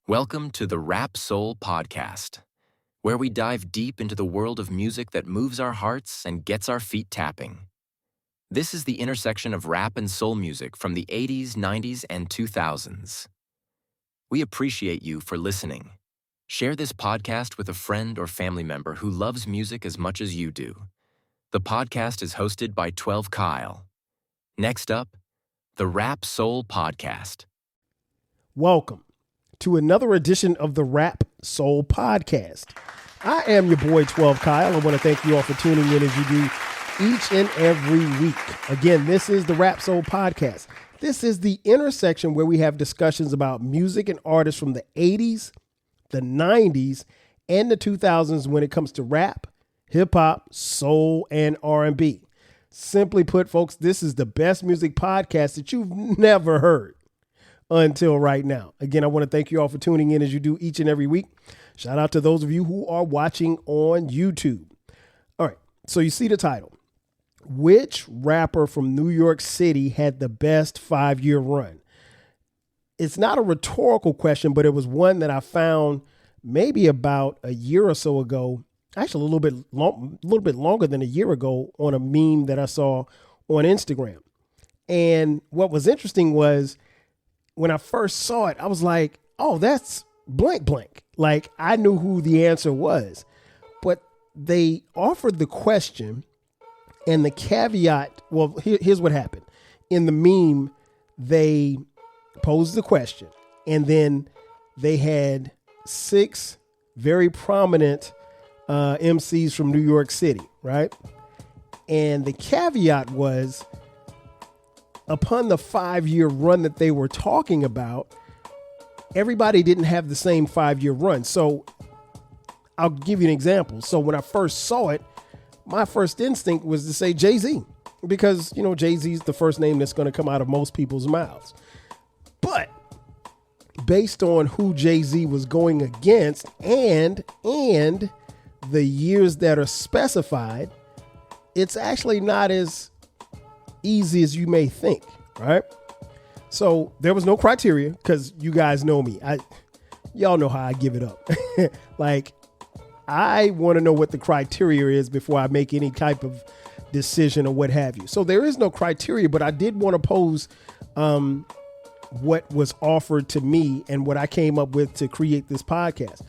Welcome to the Rap Soul Podcast, where we dive deep into the world of music that moves our hearts and gets our feet tapping. This is the intersection of rap and soul music from the 80s, 90s, and 2000s. We appreciate you for listening. Share this podcast with a friend or family member who loves music as much as you do. The podcast is hosted by 12 Kyle. Next up, the Rap Soul Podcast. Welcome to another edition of the Rap Soul Podcast. I am your boy 12 Kyle. I want to thank you all for tuning in as you do each and every week. Again, this is the Rap Soul Podcast. This is the intersection where we have discussions about music and artists from the 80s, the 90s, and the 2000s when it comes to rap, hip hop, soul, and R&B. Simply put, folks, this is the best music podcast that you've never heard until right now. Again, I want to thank you all for tuning in as you do each and every week. Shout out to those of you who are watching on YouTube. All right, so you see the title. Which rapper from New York City had the best 5-year run? It's not a rhetorical question, but it was one that I found maybe about a year or so ago, actually a little bit longer than a year ago, on a meme that I saw on Instagram. And what was interesting was, when I first saw it, I was like, oh, that's blank blank. Like, I knew who the answer was, but they offered the question and the caveat. Well, here's what happened. In the meme, they posed the question and then they had 6 very prominent MCs from New York City, right? And the caveat was, upon the 5-year run that they were talking about, everybody didn't have the same 5-year run. So I'll give you an example. So when I first saw it, my first instinct was to say Jay-Z, because, you know, Jay-Z is the first name that's going to come out of most people's mouths. But based on who Jay-Z was going against and the years that are specified, it's actually not as easy as you may think, right? So there was no criteria, because you guys know me. Y'all know how I give it up. Like, I want to know what the criteria is before I make any type of decision or what have you. So there is no criteria, but I did want to pose what was offered to me and what I came up with to create this podcast.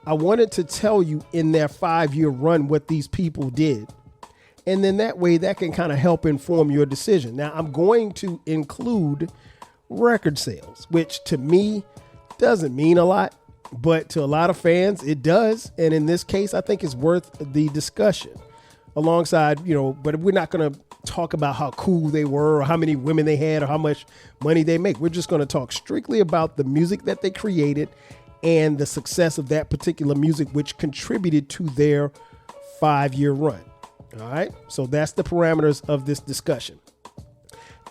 I wanted to tell you in their 5-year run what these people did. And then that way that can kind of help inform your decision. Now, I'm going to include record sales, which to me doesn't mean a lot, but to a lot of fans, it does. And in this case, I think it's worth the discussion alongside, but we're not going to talk about how cool they were or how many women they had or how much money they make. We're just going to talk strictly about the music that they created and the success of that particular music, which contributed to their 5-year run. All right. So that's the parameters of this discussion.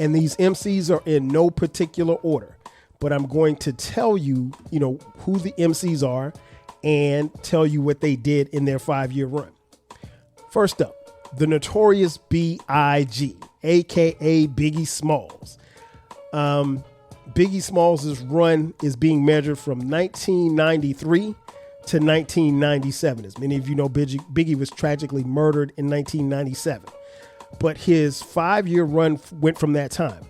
And these MCs are in no particular order, but I'm going to tell you, who the MCs are and tell you what they did in their 5-year run. First up, the Notorious B.I.G, aka Biggie Smalls. Biggie Smalls' run is being measured from 1993 to 1997. As many of you know, Biggie was tragically murdered in 1997. But his 5-year run went from that time.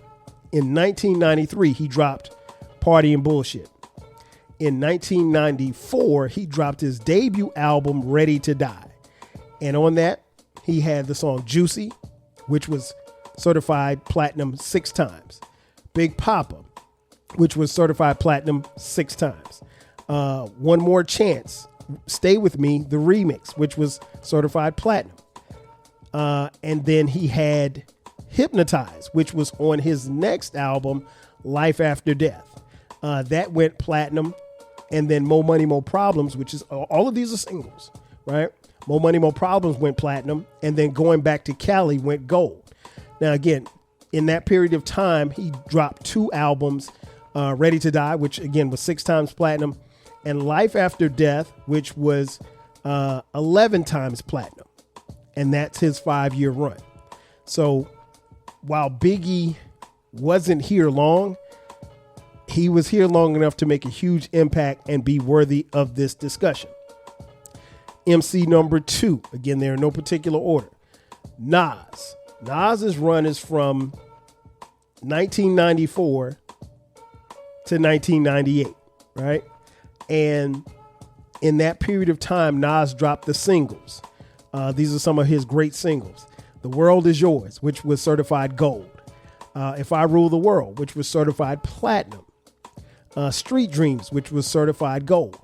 In 1993, he dropped Party and Bullshit. In 1994, he dropped his debut album, Ready to Die. And on that, he had the song Juicy, which was certified platinum 6 times. Big Papa, which was certified platinum 6 times. One More Chance, Stay With Me, the remix, which was certified platinum. And then he had Hypnotize, which was on his next album, Life After Death. That went platinum. And then More Money, More Problems, which is all of these are singles, right? More Money, More Problems went platinum. And then Going Back to Cali went gold. Now, again, in that period of time, he dropped 2 albums, Ready to Die, which again was 6 times platinum, and Life After Death, which was 11 times platinum. And that's his 5-year run. So while Biggie wasn't here long, he was here long enough to make a huge impact and be worthy of this discussion. MC number 2, again, they're in no particular order. Nas. Nas's run is from 1994 to 1998, right? And in that period of time, Nas dropped the singles. These are some of his great singles. The World Is Yours, which was certified gold. If I Rule the World, which was certified platinum. Street Dreams, which was certified gold.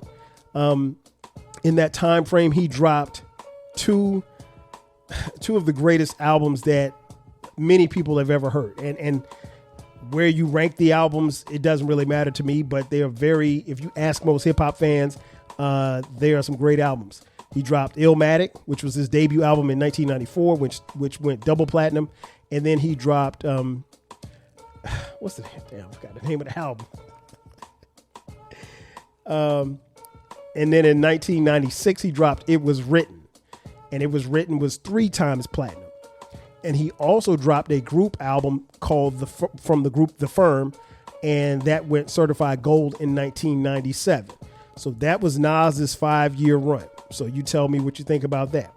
In that time frame, he dropped two of the greatest albums that many people have ever heard. And where you rank the albums, it doesn't really matter to me, but they are very, if you ask most hip hop fans, there are some great albums. He dropped Illmatic, which was his debut album in 1994, which went double platinum. And then he dropped, what's the damn, I forgot the name of the album. And then in 1996, he dropped It Was Written. And It Was Written was 3 times platinum. And he also dropped a group album called from the group The Firm, and that went certified gold in 1997. So that was Nas's 5-year run. So you tell me what you think about that.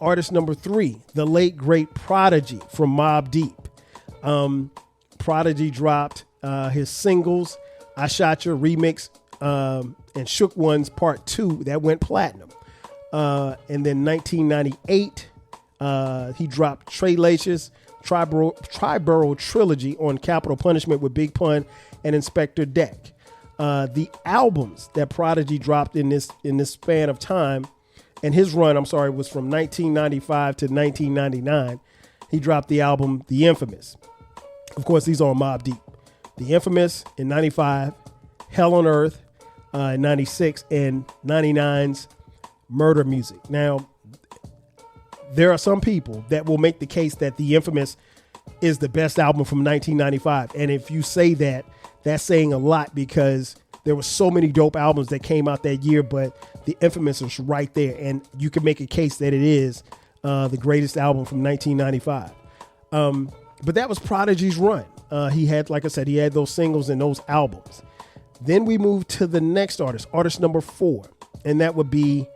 Artist number 3, the late great Prodigy from Mobb Deep. Prodigy dropped his singles, I Shot Your Remix, and Shook Ones Part 2, that went platinum. And then 1998, he dropped Treylacious Triborough Trilogy on Capital Punishment with Big Pun and Inspector Deck. The albums that Prodigy dropped in this span of time, and his run, was from 1995 to 1999. He dropped the album The Infamous. Of course, these are on Mobb Deep. The Infamous in 95, Hell on Earth in 96, and 99's Murder Music. Now, there are some people that will make the case that The Infamous is the best album from 1995. And if you say that, that's saying a lot, because there were so many dope albums that came out that year, but The Infamous is right there. And you can make a case that it is the greatest album from 1995. But that was Prodigy's run. He had, like I said, he had those singles and those albums. Then we move to the next artist number 4. And that would be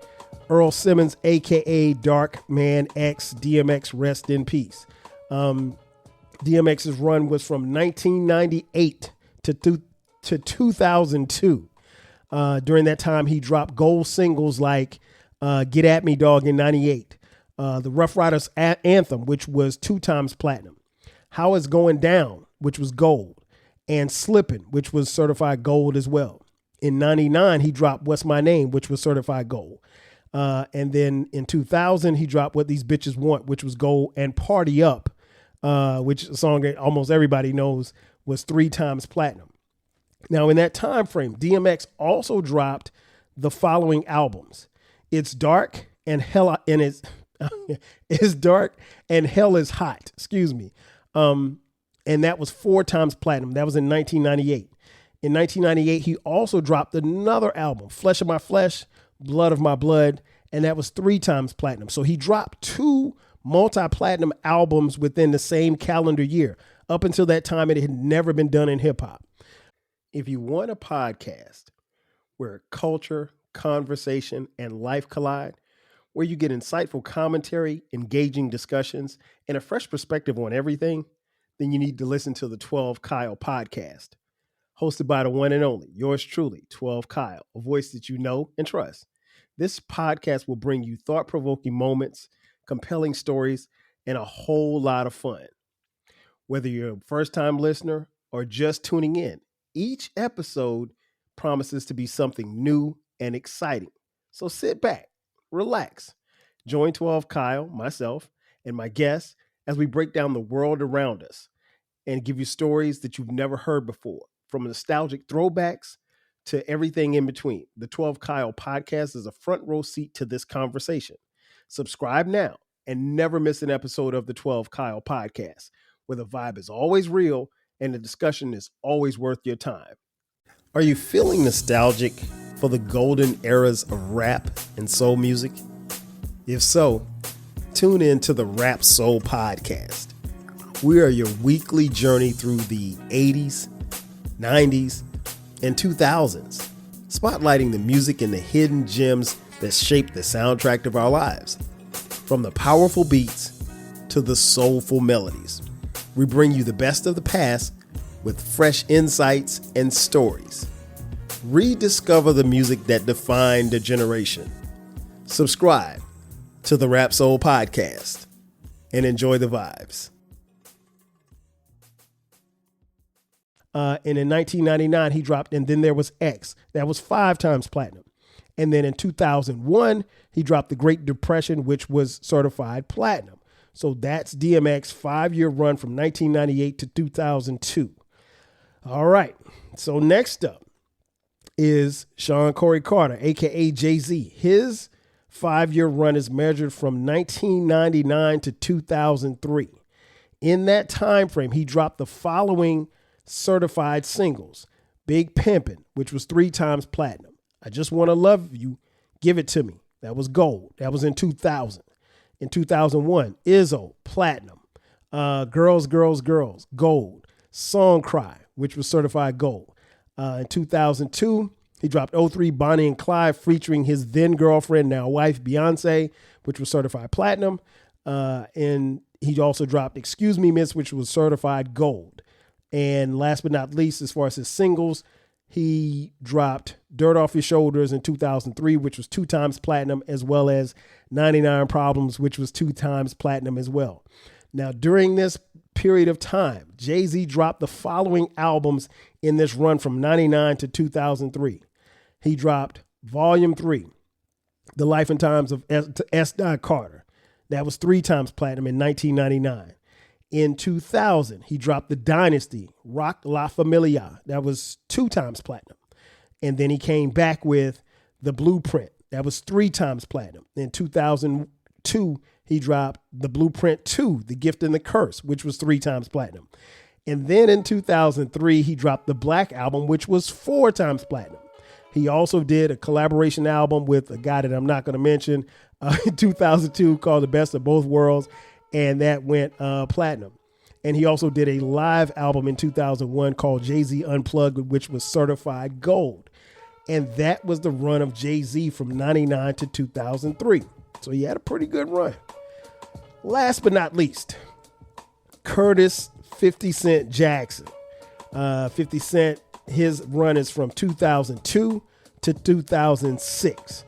Earl Simmons, a.k.a. Dark Man X, DMX, rest in peace. DMX's run was from 1998 to 2002. During that time, he dropped gold singles like Get At Me Dog in 98, the Rough Riders Anthem, which was 2 times platinum, How It's Going Down, which was gold, and Slippin', which was certified gold as well. In 99, he dropped What's My Name, which was certified gold. And then in 2000, he dropped What These Bitches Want, which was gold, and Party Up, which is a song that almost everybody knows was 3 times platinum. Now, in that time frame, DMX also dropped the following albums: It's Dark and Hell, and It's Dark and Hell Is Hot. Excuse me. And that was 4 times platinum. That was in 1998. In 1998, he also dropped another album, Flesh of My Flesh, Blood of My Blood, and that was 3 times platinum. So he dropped 2 multi-platinum albums within the same calendar year. Up until that time, it had never been done in hip hop. If you want a podcast where culture, conversation, and life collide, where you get insightful commentary, engaging discussions, and a fresh perspective on everything, then you need to listen to the 12 Kyle podcast. Hosted by the one and only, yours truly, 12 Kyle, a voice that you know and trust. This podcast will bring you thought-provoking moments, compelling stories, and a whole lot of fun. Whether you're a first-time listener or just tuning in, each episode promises to be something new and exciting. So sit back, relax, join 12 Kyle, myself, and my guests as we break down the world around us and give you stories that you've never heard before, from nostalgic throwbacks to everything in between. The 12 Kyle podcast is a front row seat to this conversation. Subscribe now and never miss an episode of the 12 Kyle podcast, where the vibe is always real and the discussion is always worth your time. Are you feeling nostalgic for the golden eras of rap and soul music? If so, tune in to the Rap Soul podcast. We are your weekly journey through the 80s, 90s, and 2000s, spotlighting the music and the hidden gems that shaped the soundtrack of our lives. From the powerful beats to the soulful melodies, we bring you the best of the past with fresh insights and stories. Rediscover the music that defined a generation. Subscribe to the Rap Soul Podcast and enjoy the vibes. And in 1999, he dropped And Then There Was X. That was 5 times platinum. And then in 2001, he dropped The Great Depression, which was certified platinum. So that's DMX's 5-year run from 1998 to 2002. All right. So next up is Sean Corey Carter, a.k.a. Jay-Z. His 5-year run is measured from 1999 to 2003. In that time frame, he dropped the following certified singles: Big Pimpin', which was 3 times platinum. I Just Want to Love You, Give It To Me. That was gold. That was in 2000. In 2001, Izzo, platinum. Girls, Girls, Girls, gold. Song Cry, which was certified gold. In 2002, he dropped 03 Bonnie and Clyde featuring his then girlfriend, now wife, Beyonce, which was certified platinum. And he also dropped Excuse Me Miss, which was certified gold. And last but not least, as far as his singles, he dropped Dirt Off Your Shoulders in 2003, which was 2 times platinum, as well as 99 Problems, which was 2 times platinum as well. Now, during this period of time, Jay-Z dropped the following albums in this run from 99 to 2003. He dropped Volume 3, The Life and Times of S. Carter. That was 3 times platinum in 1999. In 2000, he dropped The Dynasty, Rock La Familia. That was 2 times platinum. And then he came back with The Blueprint. That was 3 times platinum. In 2002, he dropped The Blueprint 2, The Gift and the Curse, which was 3 times platinum. And then in 2003, he dropped the Black Album, which was 4 times platinum. He also did a collaboration album with a guy that I'm not going to mention in 2002 called The Best of Both Worlds, and that went platinum. And he also did a live album in 2001 called Jay-Z Unplugged, which was certified gold. And that was the run of Jay-Z from 99 to 2003. So he had a pretty good run. Last but not least, Curtis 50 Cent Jackson. 50 Cent, his run is from 2002 to 2006.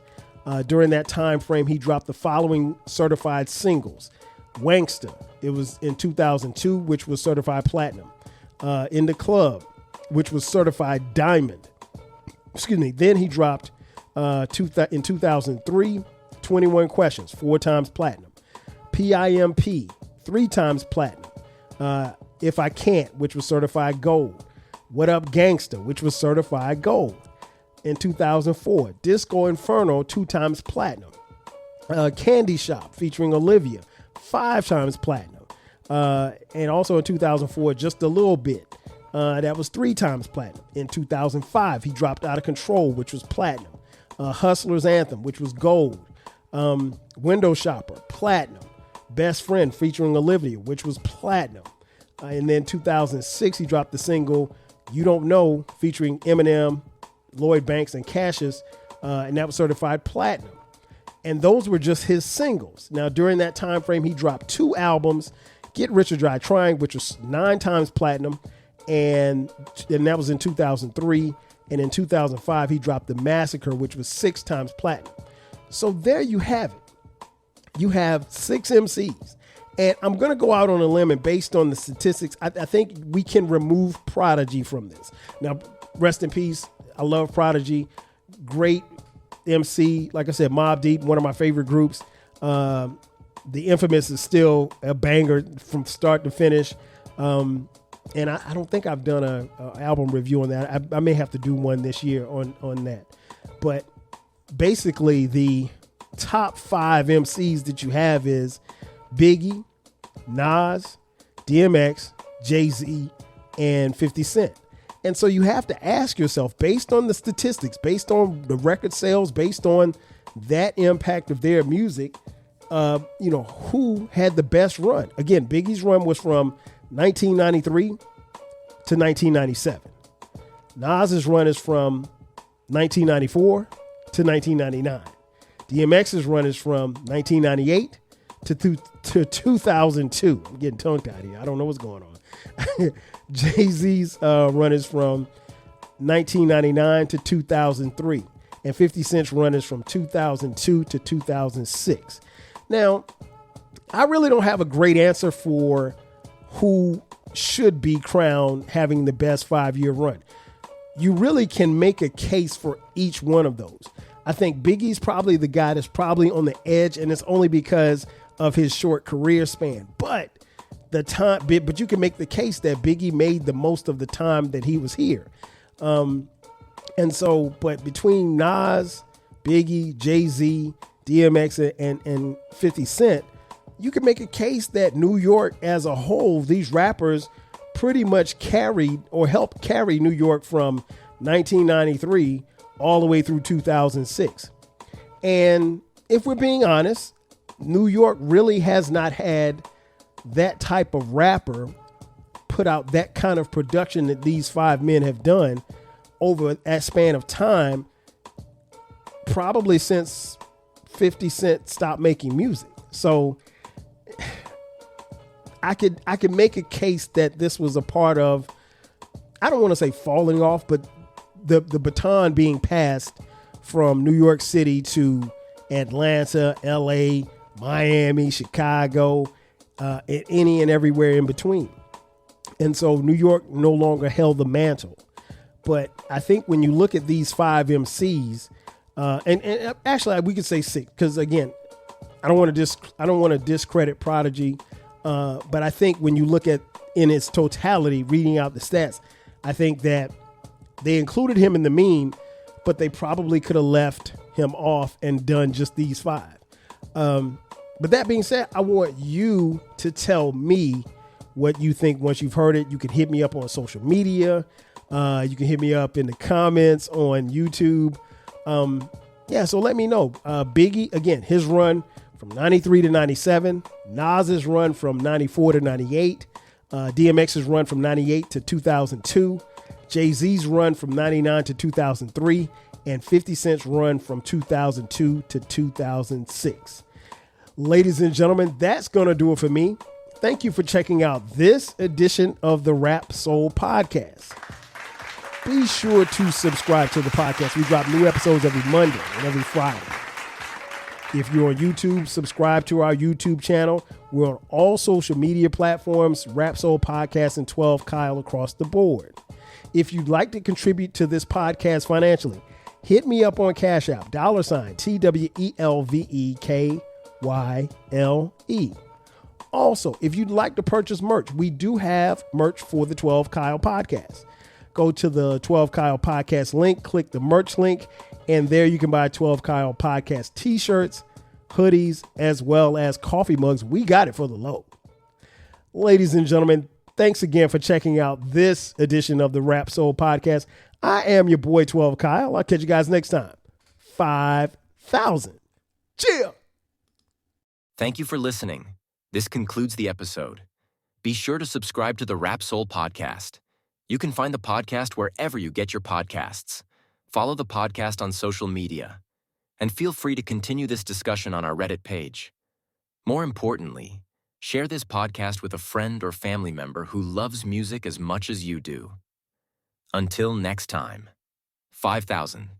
During that time frame, he dropped the following certified singles: Wanksta, it was in 2002, which was certified platinum. In the Club, which was certified diamond. Then he dropped in 2003, 21 Questions, 4 times platinum. PIMP, 3 times platinum. If I Can't, which was certified gold. What Up Gangsta, which was certified gold. In 2004, Disco Inferno, 2 times platinum. Candy Shop, featuring Olivia, 5 times platinum. And also in 2004, Just a Little Bit. That was 3 times platinum. In 2005, he dropped Out of Control, which was platinum. Hustler's Anthem, which was gold. Window Shopper, platinum. Best Friend, featuring Olivia, which was platinum. And then 2006, he dropped the single You Don't Know, featuring Eminem, Lloyd Banks, and Cassius, and that was certified platinum. And those were just his singles. Now, during that time frame, he dropped 2 albums: Get Rich or Die Trying, which was 9 times platinum, and that was in 2003. And in 2005, he dropped The Massacre, which was 6 times platinum. So there you have it. You have 6 MCs. And I'm going to go out on a limb, and based on the statistics, I think we can remove Prodigy from this. Now, rest in peace. I love Prodigy. Great MC. Like I said, Mobb Deep, one of my favorite groups. The Infamous is still a banger from start to finish. And I don't think I've done a album review on that. I may have to do one this year on that. But basically, the top 5 MCs that you have is Biggie, Nas, DMX, Jay-Z, and 50 Cent. And so you have to ask yourself, based on the statistics, based on the record sales, based on that impact of their music, who had the best run? Again, Biggie's run was from 1993 to 1997. Nas's run is from 1994 to 1999. DMX's run is from 1998 to 2002. I'm getting tongue-tied here. I don't know what's going on. Jay-Z's run is from 1999 to 2003. And 50 Cent's run is from 2002 to 2006. Now, I really don't have a great answer for who should be crowned having the best 5-year run. You really can make a case for each one of those. I think Biggie's probably the guy that's probably on the edge, and it's only because of his short career span. But you can make the case that Biggie made the most of the time that he was here. But between Nas, Biggie, Jay-Z, DMX, and 50 Cent, you can make a case that New York as a whole, these rappers pretty much carried or helped carry New York from 1993 all the way through 2006. And if we're being honest, New York really has not had that type of rapper put out that kind of production that these 5 men have done over that span of time, probably since 50 Cent stopped making music. So I could make a case that this was a part of, I don't want to say falling off, but the baton being passed from New York City to Atlanta, LA, Miami, Chicago, and any and everywhere in between. And so New York no longer held the mantle. But I think when you look at these 5 MCs, and actually we could say 6, because again, I don't want to discredit Prodigy, but I think when you look at in its totality, reading out the stats, I think that they included him in the meme, but they probably could have left him off and done just these 5. But that being said, I want you to tell me what you think once you've heard it. You can hit me up on social media. You can hit me up in the comments on YouTube. So let me know. Biggie, again, his run from 93 to 97. Nas's run from 94 to 98. DMX's run from 98 to 2002. Jay-Z's run from 99 to 2003. And 50 Cent's run from 2002 to 2006. Ladies and gentlemen, that's going to do it for me. Thank you for checking out this edition of the Rap Soul Podcast. Be sure to subscribe to the podcast. We drop new episodes every Monday and every Friday. If you're on YouTube, subscribe to our YouTube channel. We're on all social media platforms, Rap Soul Podcast and 12 Kyle across the board. If you'd like to contribute to this podcast financially, hit me up on Cash App, $TWELVEKYLE. Also, if you'd like to purchase merch, we do have merch for the 12 Kyle Podcast. Go to the 12 Kyle Podcast link, click the merch link, and there you can buy 12 Kyle Podcast t-shirts, hoodies, as well as coffee mugs. We got it for the low. Ladies and gentlemen, thanks again for checking out this edition of the Rap Soul Podcast. I am your boy 12 Kyle. I'll catch you guys next time. 5,000. Chill. Thank you for listening. This concludes the episode. Be sure to subscribe to the Rap Soul Podcast. You can find the podcast wherever you get your podcasts. Follow the podcast on social media. And feel free to continue this discussion on our Reddit page. More importantly, share this podcast with a friend or family member who loves music as much as you do. Until next time, 5,000.